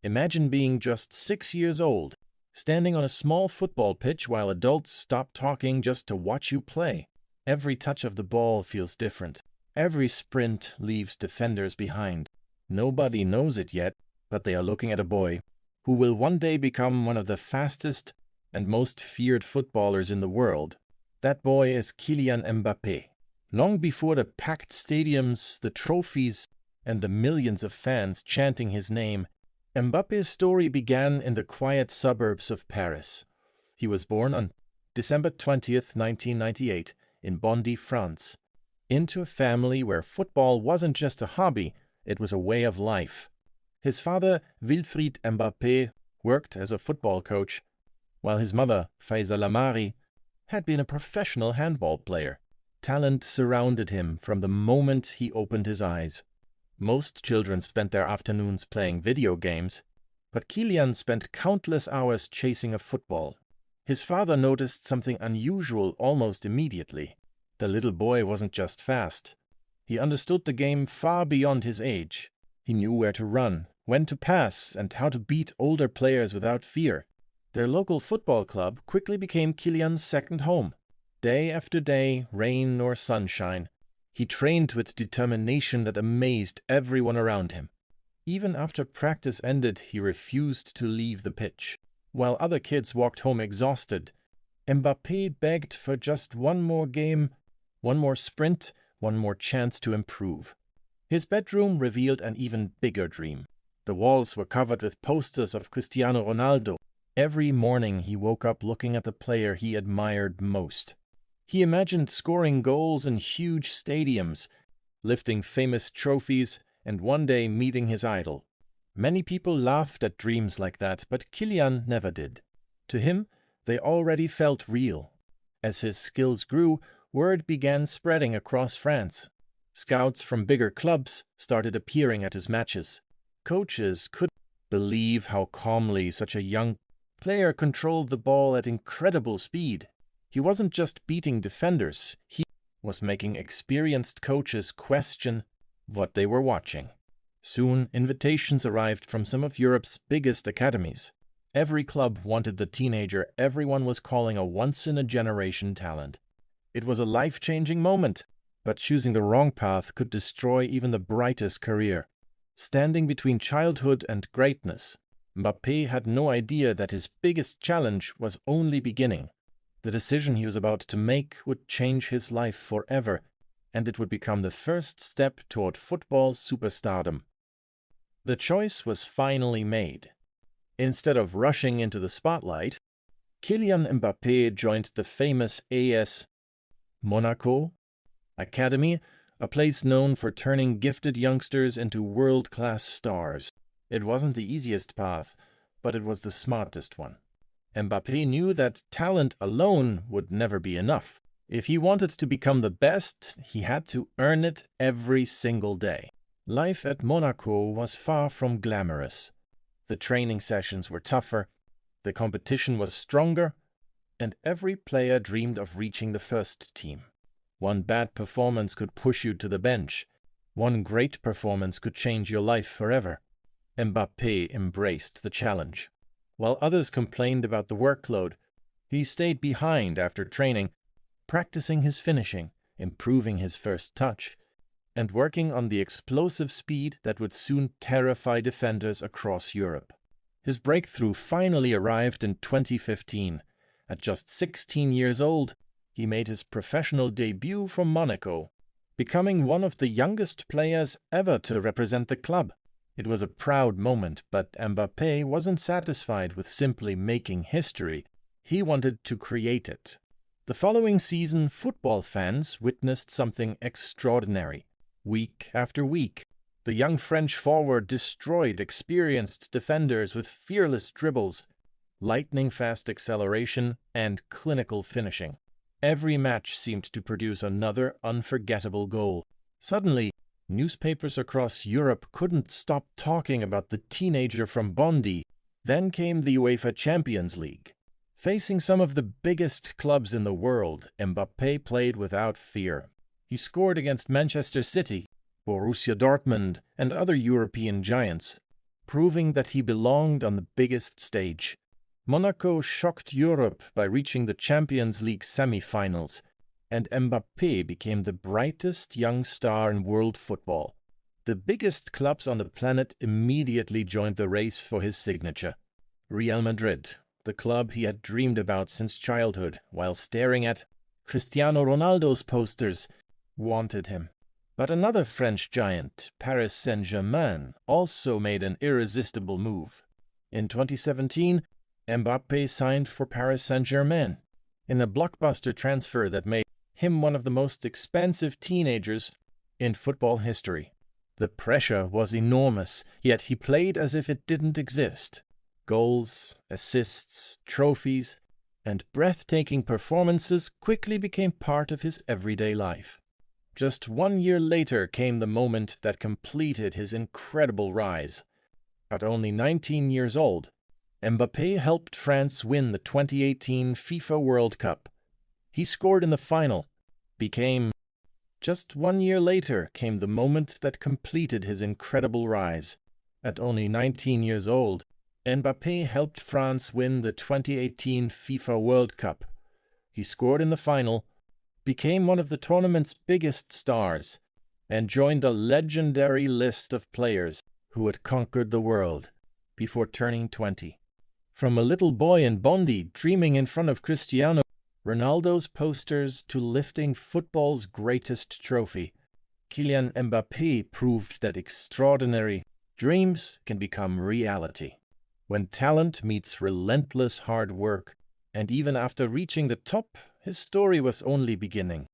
Imagine being just 6 years old, standing on a small football pitch while adults stop talking just to watch you play. Every touch of the ball feels different. Every sprint leaves defenders behind. Nobody knows it yet, but they are looking at a boy who will one day become one of the fastest and most feared footballers in the world. That boy is Kylian Mbappé. Long before the packed stadiums, the trophies, and the millions of fans chanting his name, Mbappé's story began in the quiet suburbs of Paris. He was born on December 20th, 1998, in Bondy, France, into a family where football wasn't just a hobby, it was a way of life. His father, Wilfried Mbappé, worked as a football coach, while his mother, Faiza Lamari, had been a professional handball player. Talent surrounded him from the moment he opened his eyes. Most children spent their afternoons playing video games, but Kylian spent countless hours chasing a football. His father noticed something unusual almost immediately. The little boy wasn't just fast. He understood the game far beyond his age. He knew where to run, when to pass, and how to beat older players without fear. Their local football club quickly became Kylian's second home. Day after day, rain or sunshine, he trained with determination that amazed everyone around him. Even after practice ended, he refused to leave the pitch. While other kids walked home exhausted, Mbappé begged for just one more game, one more sprint, one more chance to improve. His bedroom revealed an even bigger dream. The walls were covered with posters of Cristiano Ronaldo. Every morning he woke up looking at the player he admired most. He imagined scoring goals in huge stadiums, lifting famous trophies, and one day meeting his idol. Many people laughed at dreams like that, but Kylian never did. To him, they already felt real. As his skills grew, word began spreading across France. Scouts from bigger clubs started appearing at his matches. Coaches couldn't believe how calmly such a young player controlled the ball at incredible speed. He wasn't just beating defenders, he was making experienced coaches question what they were watching. Soon, invitations arrived from some of Europe's biggest academies. Every club wanted the teenager everyone was calling a once-in-a-generation talent. It was a life-changing moment, but choosing the wrong path could destroy even the brightest career. Standing between childhood and greatness, Mbappé had no idea that his biggest challenge was only beginning. The decision he was about to make would change his life forever, and it would become the first step toward football superstardom. The choice was finally made. Instead of rushing into the spotlight, Kylian Mbappé joined the famous AS Monaco Academy, a place known for turning gifted youngsters into world-class stars. It wasn't the easiest path, but it was the smartest one. Mbappé knew that talent alone would never be enough. If he wanted to become the best, he had to earn it every single day. Life at Monaco was far from glamorous. The training sessions were tougher, the competition was stronger, and every player dreamed of reaching the first team. One bad performance could push you to the bench. One great performance could change your life forever. Mbappé embraced the challenge. While others complained about the workload, he stayed behind after training, practicing his finishing, improving his first touch, and working on the explosive speed that would soon terrify defenders across Europe. His breakthrough finally arrived in 2015. At just 16 years old, he made his professional debut for Monaco, becoming one of the youngest players ever to represent the club. It was a proud moment, but Mbappé wasn't satisfied with simply making history. He wanted to create it. The following season, football fans witnessed something extraordinary. Week after week, the young French forward destroyed experienced defenders with fearless dribbles, lightning-fast acceleration, and clinical finishing. Every match seemed to produce another unforgettable goal. Suddenly, newspapers across Europe couldn't stop talking about the teenager from Bondy. Then came the UEFA Champions League. Facing some of the biggest clubs in the world, Mbappé played without fear. He scored against Manchester City, Borussia Dortmund, and other European giants. proving that he belonged on the biggest stage. Monaco shocked Europe by reaching the Champions League semi-finals, and Mbappé became the brightest young star in world football. The biggest clubs on the planet immediately joined the race for his signature. Real Madrid, the club he had dreamed about since childhood while staring at Cristiano Ronaldo's posters, wanted him. But another French giant, Paris Saint-Germain, also made an irresistible move. In 2017, Mbappé signed for Paris Saint-Germain in a blockbuster transfer that made him one of the most expensive teenagers in football history. The pressure was enormous, yet he played as if it didn't exist. Goals, assists, trophies, and breathtaking performances quickly became part of his everyday life. Just 1 year later came the moment that completed his incredible rise. At only 19 years old, Mbappé helped France win the 2018 FIFA World Cup. He scored in the final, Just 1 year later came the moment that completed his incredible rise. At only 19 years old, Mbappé helped France win the 2018 FIFA World Cup. He scored in the final, became one of the tournament's biggest stars, and joined a legendary list of players who had conquered the world before turning 20. From a little boy in Bondy dreaming in front of Cristiano Ronaldo's posters to lifting football's greatest trophy, Kylian Mbappé proved that extraordinary dreams can become reality when talent meets relentless hard work, and even after reaching the top, his story was only beginning.